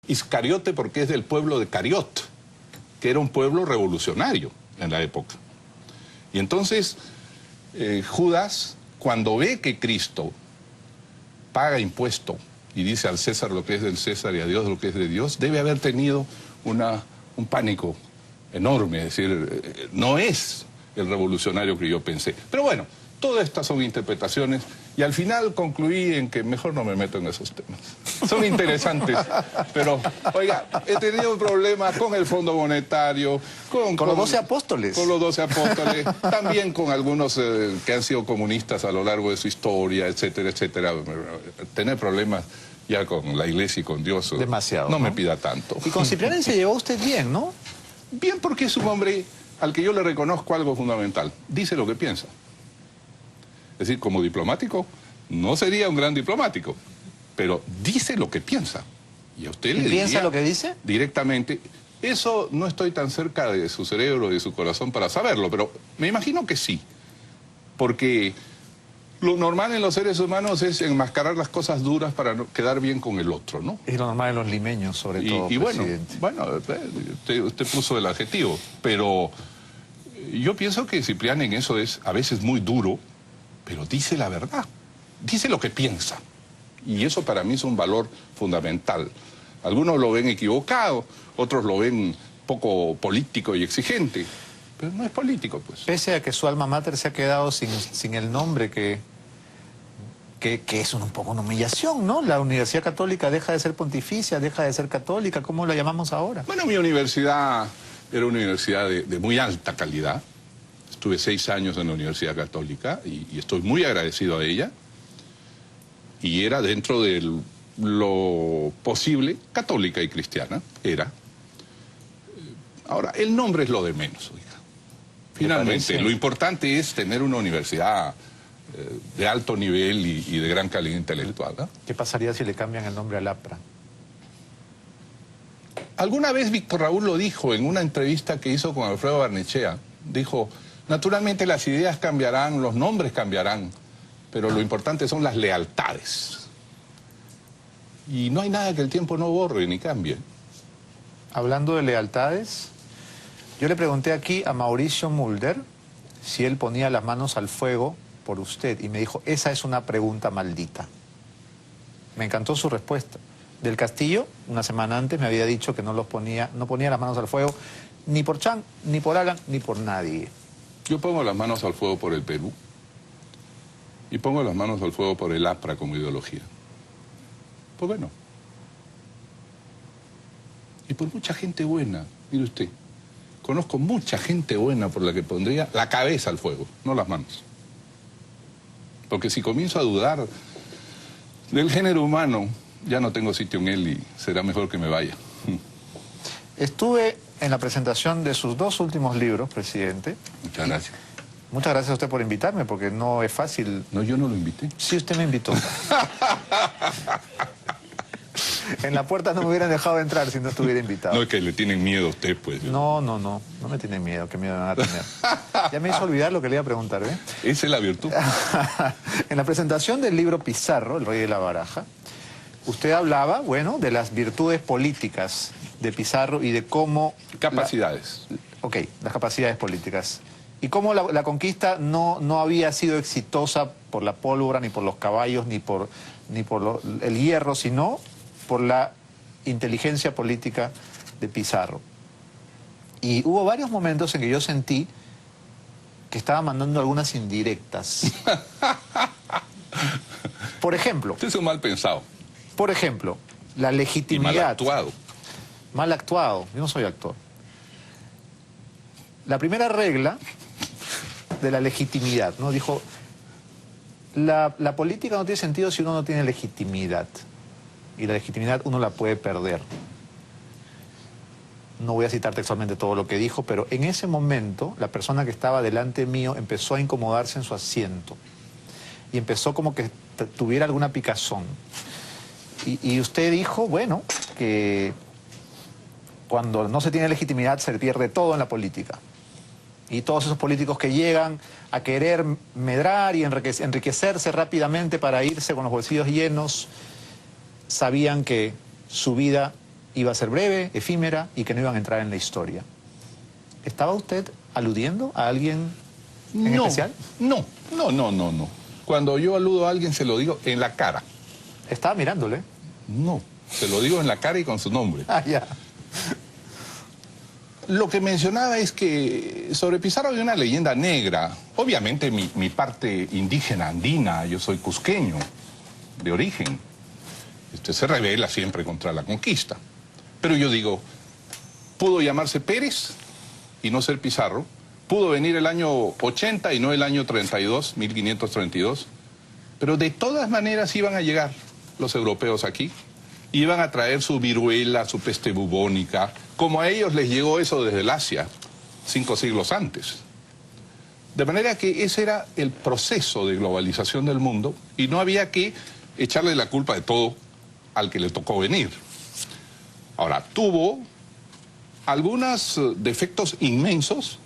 Iscariote porque es del pueblo de Cariot, que era un pueblo revolucionario en la época. Y entonces Judas, cuando ve que Cristo paga impuesto y dice al César lo que es del César y a Dios lo que es de Dios, debe haber tenido un pánico enorme, es decir, no es el revolucionario que yo pensé. Pero bueno, todas estas son interpretaciones y al final concluí en que mejor no me meto en esos temas. Son interesantes, pero, oiga, he tenido problemas con el Fondo Monetario, con los 12 apóstoles. Con los 12 apóstoles, también con algunos que han sido comunistas a lo largo de su historia, etcétera, etcétera. Tener problemas ya con la Iglesia y con Dios. Demasiado. No me pida tanto. Y con Cipriani se llevó usted bien, ¿no? Bien, porque es un hombre al que yo le reconozco algo fundamental. Dice lo que piensa. Es decir, como diplomático, no sería un gran diplomático, pero dice lo que piensa. Y a usted le diría... ¿Piensa lo que dice? Directamente. Eso no estoy tan cerca de su cerebro y de su corazón para saberlo, pero me imagino que sí. Porque lo normal en los seres humanos es enmascarar las cosas duras para no quedar bien con el otro, ¿no? Es lo normal en los limeños, sobre todo, y bueno, presidente. usted puso el adjetivo, pero yo pienso que Cipriani en eso es a veces muy duro, pero dice la verdad, dice lo que piensa. Y eso para mí es un valor fundamental. Algunos lo ven equivocado, otros lo ven poco político y exigente, pero no es político, pues. Pese a que su alma mater se ha quedado sin el nombre que es un poco una humillación, ¿no? La Universidad Católica deja de ser pontificia, deja de ser católica, ¿cómo la llamamos ahora? Bueno, mi universidad era una universidad de muy alta calidad. Estuve 6 años en la Universidad Católica y estoy muy agradecido a ella. Y era dentro de lo posible católica y cristiana, era. Ahora, el nombre es lo de menos, oiga. Finalmente, lo importante es tener una universidad de alto nivel y de gran calidad intelectual, ¿no? ¿Qué pasaría si le cambian el nombre al APRA? Alguna vez Víctor Raúl lo dijo en una entrevista que hizo con Alfredo Barnechea. Dijo, naturalmente las ideas cambiarán, los nombres cambiarán, pero lo importante son las lealtades. Y no hay nada que el tiempo no borre ni cambie. Hablando de lealtades, yo le pregunté aquí a Mauricio Mulder si él ponía las manos al fuego por usted y me dijo, esa es una pregunta maldita. Me encantó su respuesta. Del Castillo, una semana antes, me había dicho que no ponía las manos al fuego ni por Chan, ni por Alan, ni por nadie. Yo pongo las manos al fuego por el Perú y pongo las manos al fuego por el APRA como ideología. ¿Por qué no? Y por mucha gente buena, mire usted, conozco mucha gente buena por la que pondría la cabeza al fuego, no las manos. Porque si comienzo a dudar del género humano, ya no tengo sitio en él y será mejor que me vaya. Estuve en la presentación de sus 2 últimos libros, presidente. Muchas gracias. Muchas gracias a usted por invitarme, porque no es fácil. No, yo no lo invité. Sí, usted me invitó. En la puerta no me hubieran dejado entrar si no estuviera invitado. No, es que le tienen miedo a usted, pues. No me tienen miedo, qué miedo me van a tener. Ya me hizo olvidar lo que le iba a preguntar, ¿eh? Esa es la virtud. En la presentación del libro Pizarro, El Rey de la Baraja, usted hablaba, bueno, de las virtudes políticas de Pizarro y de cómo... Capacidades. Las capacidades políticas. Y cómo la conquista no había sido exitosa por la pólvora, ni por los caballos, ni por el hierro, sino por la inteligencia política de Pizarro. Y hubo varios momentos en que yo sentí que estaba mandando algunas indirectas. Por ejemplo... Usted es un mal pensado. Por ejemplo, la legitimidad... Y mal actuado. Mal actuado. Yo no soy actor. La primera regla de la legitimidad, ¿no? Dijo, la política no tiene sentido si uno no tiene legitimidad. Y la legitimidad uno la puede perder. No voy a citar textualmente todo lo que dijo, pero en ese momento la persona que estaba delante mío empezó a incomodarse en su asiento. Y empezó como que tuviera alguna picazón. Y usted dijo, bueno, que cuando no se tiene legitimidad se pierde todo en la política. Y todos esos políticos que llegan a querer medrar y enriquecerse rápidamente para irse con los bolsillos llenos, sabían que su vida iba a ser breve, efímera y que no iban a entrar en la historia. ¿Estaba usted aludiendo a alguien en especial? No. Cuando yo aludo a alguien se lo digo en la cara. Estaba mirándole. No, se lo digo en la cara y con su nombre. Ah, ya. Lo que mencionaba es que sobre Pizarro hay una leyenda negra. Obviamente mi parte indígena andina, yo soy cusqueño de origen. Se revela siempre contra la conquista. Pero yo digo, pudo llamarse Pérez y no ser Pizarro. Pudo venir el año 80 y no el año 32, 1532. Pero de todas maneras iban a llegar los europeos aquí. Iban a traer su viruela, su peste bubónica, como a ellos les llegó eso desde el Asia, 5 siglos antes. De manera que ese era el proceso de globalización del mundo y no había que echarle la culpa de todo al que le tocó venir. Ahora, tuvo algunos defectos inmensos,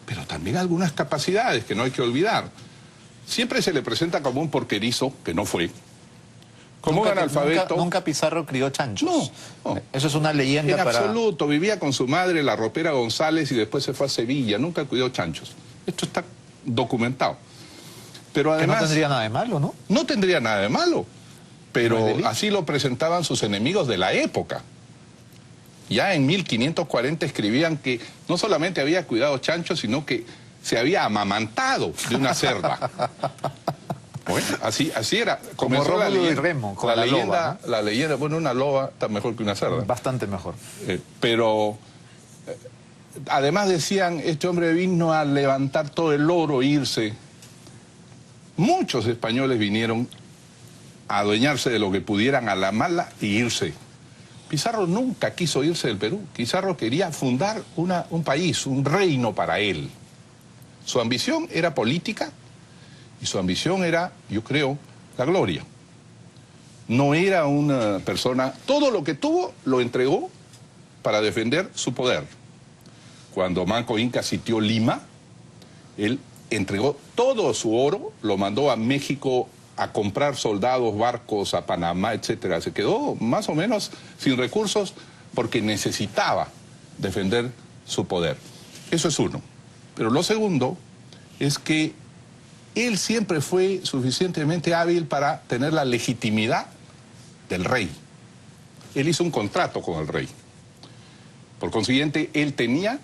pero también algunas capacidades que no hay que olvidar. Siempre se le presenta como un porquerizo, que no fue. Como un analfabeto. Nunca Pizarro crió chanchos. No. Eso es una leyenda en absoluto. Vivía con su madre, la ropera González, y después se fue a Sevilla. Nunca cuidó chanchos. Esto está documentado. Pero además... Que no tendría nada de malo, ¿no? No tendría nada de malo. Pero así lo presentaban sus enemigos de la época. Ya en 1540 escribían que no solamente había cuidado chanchos, sino que se había amamantado de una cerda. Bueno, así era. Como Rómulo y Remo, con la leyenda, loba, ¿no? La leyenda, bueno, una loba está mejor que una cerda. Bastante mejor. Pero además decían, este hombre vino a levantar todo el oro e irse. Muchos españoles vinieron a adueñarse de lo que pudieran a la mala e irse. Pizarro nunca quiso irse del Perú. Pizarro quería fundar un país, un reino para él. Su ambición era política y su ambición era, yo creo, la gloria. No era una persona... Todo lo que tuvo lo entregó para defender su poder. Cuando Manco Inca sitió Lima, él entregó todo su oro, lo mandó a México a comprar soldados, barcos, a Panamá, etcétera. Se quedó más o menos sin recursos porque necesitaba defender su poder. Eso es uno. Pero lo segundo es que él siempre fue suficientemente hábil para tener la legitimidad del rey. Él hizo un contrato con el rey. Por consiguiente, él tenía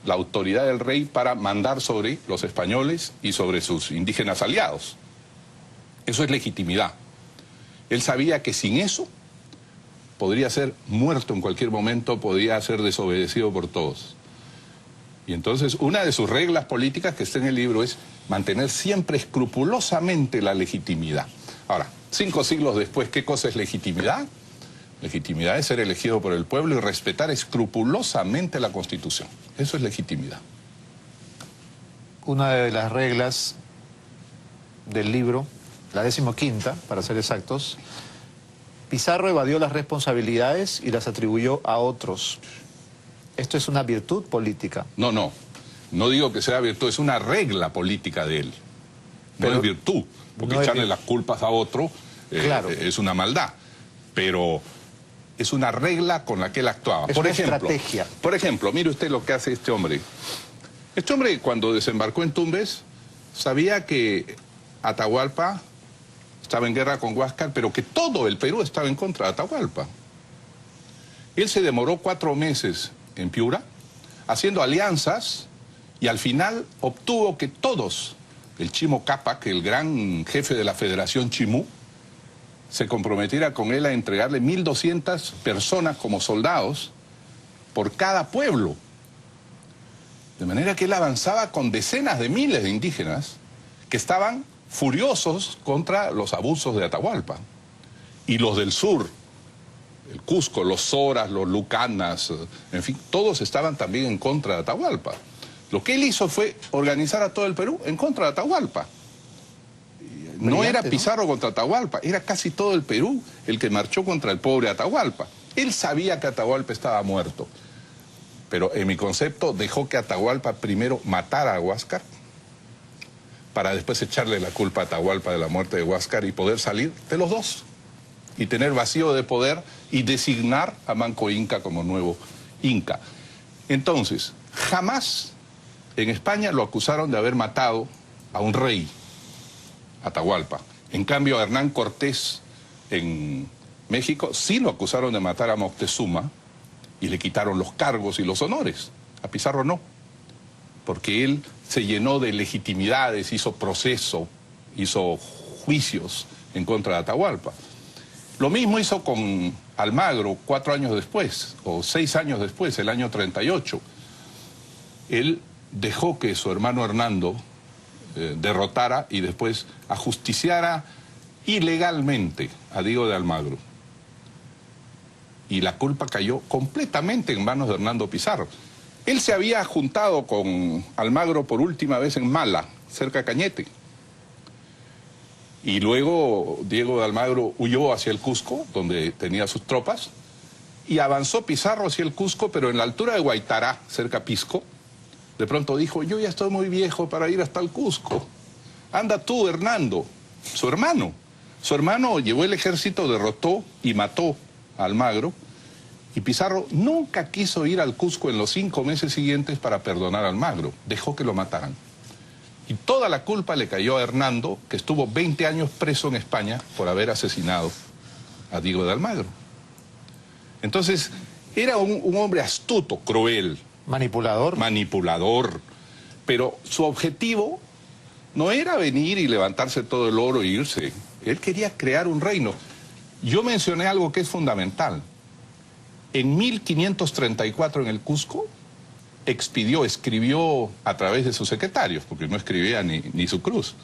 la autoridad del rey para mandar sobre los españoles y sobre sus indígenas aliados. Eso es legitimidad. Él sabía que sin eso podría ser muerto en cualquier momento, podría ser desobedecido por todos. Y entonces una de sus reglas políticas que está en el libro es mantener siempre escrupulosamente la legitimidad. Ahora, 5 siglos después, ¿qué cosa es legitimidad? Legitimidad es ser elegido por el pueblo y respetar escrupulosamente la Constitución. Eso es legitimidad. Una de las reglas del libro, la 15ª, para ser exactos, Pizarro evadió las responsabilidades y las atribuyó a otros. ¿Esto es una virtud política? No digo que sea virtud, es una regla política de él. No es virtud, porque no echarle las culpas a otro claro, es una maldad. Pero es una regla con la que él actuaba. Es una estrategia. Por ejemplo, mire usted lo que hace este hombre. Este hombre, cuando desembarcó en Tumbes, sabía que Atahualpa estaba en guerra con Huáscar, pero que todo el Perú estaba en contra de Atahualpa. Él se demoró 4 meses en Piura, haciendo alianzas, y al final obtuvo que todos, el Chimo Cápac, el gran jefe de la Federación Chimú, se comprometiera con él a entregarle 1.200 personas como soldados por cada pueblo. De manera que él avanzaba con decenas de miles de indígenas que estaban furiosos contra los abusos de Atahualpa. Y los del sur, el Cusco, los Soras, los Lucanas, en fin, todos estaban también en contra de Atahualpa. Lo que él hizo fue organizar a todo el Perú en contra de Atahualpa. No era Pizarro contra Atahualpa, era casi todo el Perú el que marchó contra el pobre Atahualpa. Él sabía que Atahualpa estaba muerto, pero en mi concepto dejó que Atahualpa primero matara a Huáscar para después echarle la culpa a Atahualpa de la muerte de Huáscar y poder salir de los dos. y tener vacío de poder y designar a Manco Inca como nuevo Inca. Entonces, jamás en España lo acusaron de haber matado a un rey, Atahualpa. En cambio, a Hernán Cortés en México sí lo acusaron de matar a Moctezuma y le quitaron los cargos y los honores. A Pizarro no, porque él se llenó de legitimidades, hizo proceso, hizo juicios en contra de Atahualpa. Lo mismo hizo con Almagro 4 años después, o 6 años después, el año 38. Él dejó que su hermano Hernando derrotara y después ajusticiara ilegalmente a Diego de Almagro. Y la culpa cayó completamente en manos de Hernando Pizarro. Él se había juntado con Almagro por última vez en Mala, cerca de Cañete. Y luego Diego de Almagro huyó hacia el Cusco, donde tenía sus tropas, y avanzó Pizarro hacia el Cusco, pero en la altura de Guaitará, cerca de Pisco, de pronto dijo, yo ya estoy muy viejo para ir hasta el Cusco. Anda tú, Hernando, su hermano. Su hermano llevó el ejército, derrotó y mató a Almagro, y Pizarro nunca quiso ir al Cusco en los 5 meses siguientes para perdonar a Almagro. Dejó que lo mataran. Y toda la culpa le cayó a Hernando, que estuvo 20 años preso en España por haber asesinado a Diego de Almagro. Entonces, era un hombre astuto, cruel. Manipulador. Manipulador. Pero su objetivo no era venir y levantarse todo el oro e irse. Él quería crear un reino. Yo mencioné algo que es fundamental. En 1534 en el Cusco, escribió a través de sus secretarios, porque no escribía ni su cruz,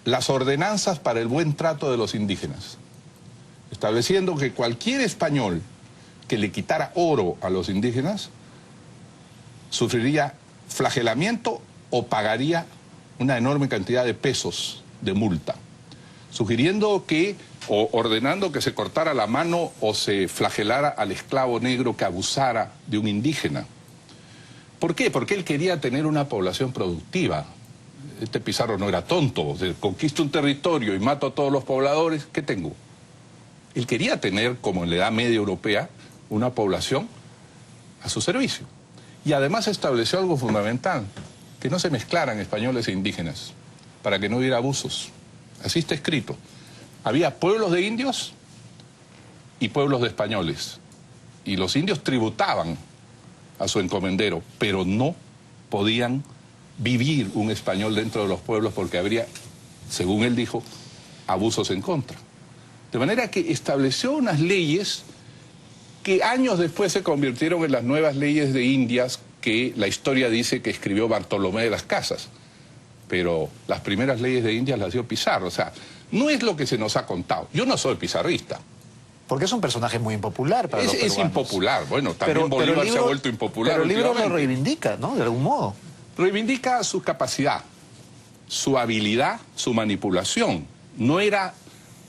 las ordenanzas para el buen trato de los indígenas, estableciendo que cualquier español que le quitara oro a los indígenas sufriría flagelamiento o pagaría una enorme cantidad de pesos de multa, sugiriendo o ordenando que se cortara la mano o se flagelara al esclavo negro que abusara de un indígena. ¿Por qué? Porque él quería tener una población productiva. Este Pizarro no era tonto, o sea, conquisto un territorio y mato a todos los pobladores, ¿qué tengo? Él quería tener, como en la Edad Media Europea, una población a su servicio. Y además estableció algo fundamental, que no se mezclaran españoles e indígenas, para que no hubiera abusos. Así está escrito. Había pueblos de indios y pueblos de españoles. Y los indios tributaban a su encomendero, pero no podían vivir un español dentro de los pueblos porque habría, según él dijo, abusos en contra. De manera que estableció unas leyes que años después se convirtieron en las nuevas leyes de Indias que la historia dice que escribió Bartolomé de las Casas. Pero las primeras leyes de Indias las dio Pizarro. O sea, no es lo que se nos ha contado. Yo no soy pizarrista. Porque es un personaje muy impopular para los peruanos. Es impopular. Bueno, también Bolívar se ha vuelto impopular. Pero el libro lo reivindica, ¿no? De algún modo. Reivindica su capacidad, su habilidad, su manipulación. No era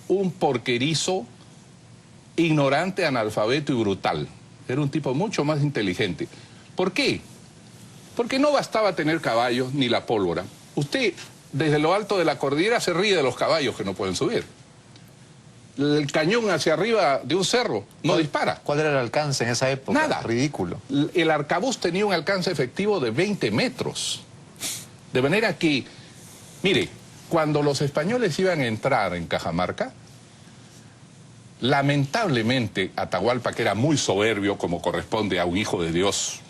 un porquerizo ignorante, analfabeto y brutal. Era un tipo mucho más inteligente. ¿Por qué? Porque no bastaba tener caballos ni la pólvora. Usted, desde lo alto de la cordillera, se ríe de los caballos que no pueden subir. El cañón hacia arriba de un cerro no dispara. ¿Cuál era el alcance en esa época? Nada. Ridículo. El arcabuz tenía un alcance efectivo de 20 metros. De manera que, mire, cuando los españoles iban a entrar en Cajamarca, lamentablemente Atahualpa, que era muy soberbio como corresponde a un hijo de Dios,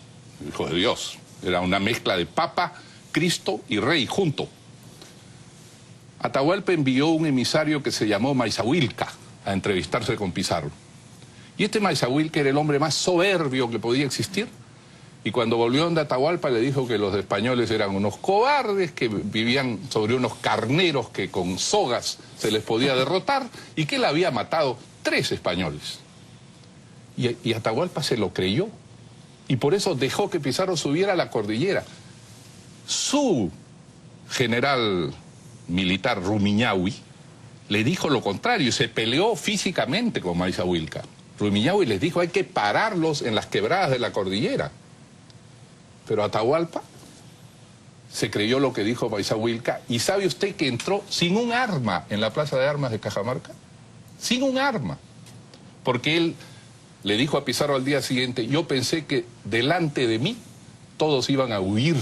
era una mezcla de papa, Cristo y rey junto. Atahualpa envió un emisario que se llamó Maizahuilca a entrevistarse con Pizarro. Y este Maizahuilca era el hombre más soberbio que podía existir. Y cuando volvió donde Atahualpa le dijo que los españoles eran unos cobardes, que vivían sobre unos carneros que con sogas se les podía derrotar y que él había matado 3 españoles. Y Atahualpa se lo creyó. Y por eso dejó que Pizarro subiera a la cordillera. Su general militar Rumiñahui le dijo lo contrario y se peleó físicamente con Maizahuilca. Rumiñahui les dijo hay que pararlos en las quebradas de la cordillera. Pero Atahualpa se creyó lo que dijo Maizahuilca y ¿sabe usted que entró sin un arma en la plaza de armas de Cajamarca? sin un arma. Porque él le dijo a Pizarro al día siguiente, yo pensé que delante de mí todos iban a huir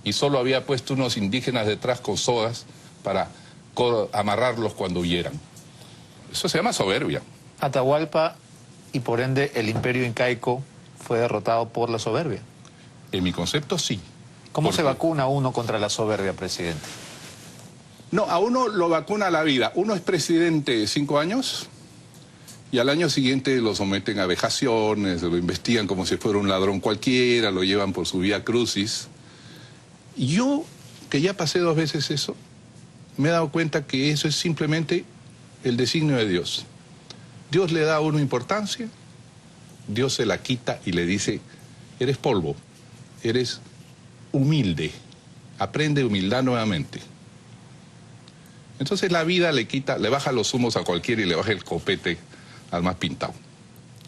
y solo había puesto unos indígenas detrás con sogas para amarrarlos cuando huyeran. Eso se llama soberbia. Atahualpa y por ende el imperio incaico fue derrotado por la soberbia. En mi concepto, sí. ¿Cómo se vacuna uno contra la soberbia, presidente? No, a uno lo vacuna la vida. Uno es presidente 5 años y al año siguiente lo someten a vejaciones, lo investigan como si fuera un ladrón cualquiera, lo llevan por su vía crucis. Y yo, que ya pasé 2 veces eso, me he dado cuenta que eso es simplemente el designio de Dios. Dios le da a uno importancia, Dios se la quita y le dice, eres polvo, eres humilde, aprende humildad nuevamente. Entonces la vida le baja los humos a cualquiera y le baja el copete al más pintado.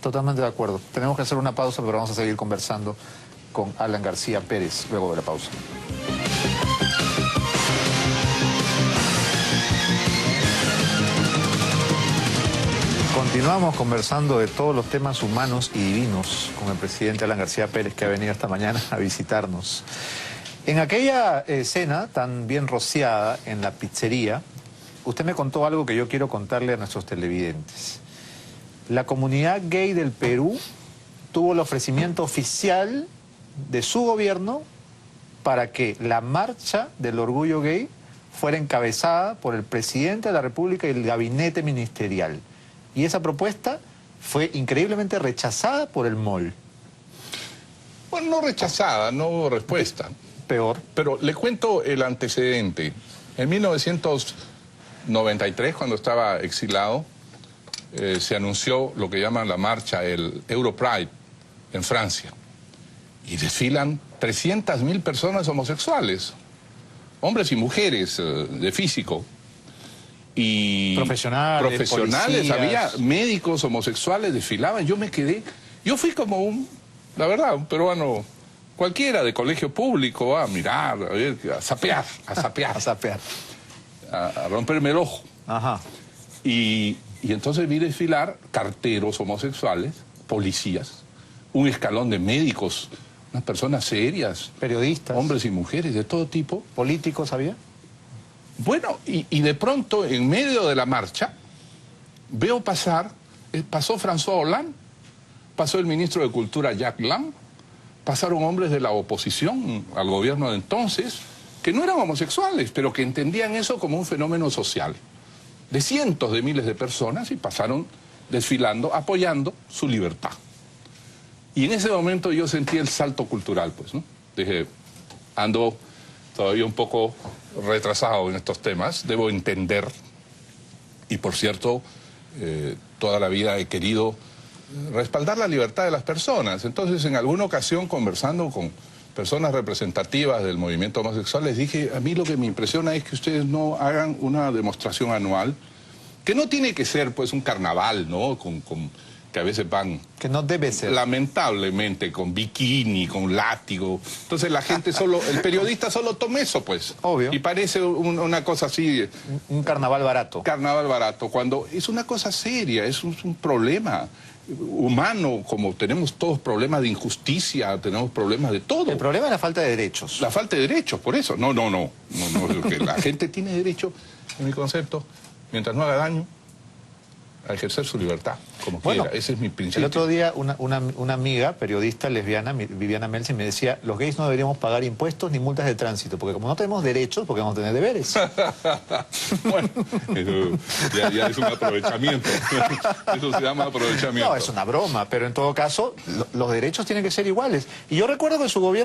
Totalmente de acuerdo. Tenemos que hacer una pausa, pero vamos a seguir conversando con Alan García Pérez luego de la pausa. Continuamos conversando de todos los temas humanos y divinos con el presidente Alan García Pérez, que ha venido esta mañana a visitarnos. En aquella cena tan bien rociada en la pizzería, usted me contó algo que yo quiero contarle a nuestros televidentes. La comunidad gay del Perú tuvo el ofrecimiento oficial de su gobierno para que la marcha del orgullo gay fuera encabezada por el presidente de la República y el gabinete ministerial. Y esa propuesta fue increíblemente rechazada por el MOL. Bueno, no rechazada, no hubo respuesta. Peor. Pero le cuento el antecedente. En 1993, cuando estaba exilado, se anunció lo que llaman la marcha, el Europride, en Francia. Y desfilan 300.000 personas homosexuales, hombres y mujeres de físico. Y profesionales, había médicos homosexuales, desfilaban. Yo me quedé, yo fui como la verdad, un peruano cualquiera de colegio público, a mirar, a ver, a sapear. A romperme el ojo. Ajá. Y entonces vi desfilar carteros homosexuales, policías, un escalón de médicos, unas personas serias. Periodistas. Hombres y mujeres de todo tipo. ¿Políticos había? Bueno, y de pronto, en medio de la marcha, veo pasó François Hollande, pasó el ministro de Cultura Jacques Lang, pasaron hombres de la oposición al gobierno de entonces, que no eran homosexuales, pero que entendían eso como un fenómeno social, de cientos de miles de personas, y pasaron desfilando, apoyando su libertad. Y en ese momento yo sentí el salto cultural, pues, ¿no? Dije, ando todavía un poco retrasado en estos temas, debo entender, y por cierto, toda la vida he querido respaldar la libertad de las personas. Entonces, en alguna ocasión, conversando con personas representativas del movimiento homosexual, les dije, a mí lo que me impresiona es que ustedes no hagan una demostración anual, que no tiene que ser pues un carnaval, ¿no? Que a veces van... Que no debe ser. Lamentablemente, con bikini, con látigo. Entonces la gente el periodista solo toma eso, pues. Obvio. Y parece una cosa así... Un carnaval barato. Carnaval barato, cuando es una cosa seria, es un problema humano, como tenemos todos problemas de injusticia, tenemos problemas de todo. El problema es la falta de derechos. La falta de derechos, por eso. No, que la gente tiene derecho, en mi concepto, mientras no haga daño, a ejercer su libertad, como quiera. Ese es mi principio. El otro día una amiga, periodista lesbiana, Viviana Melzi, me decía, los gays no deberíamos pagar impuestos ni multas de tránsito, porque como no tenemos derechos, porque vamos a tener deberes. Bueno, ya es un aprovechamiento. Eso se llama aprovechamiento. No, es una broma, pero en todo caso, los derechos tienen que ser iguales. Y yo recuerdo que su gobierno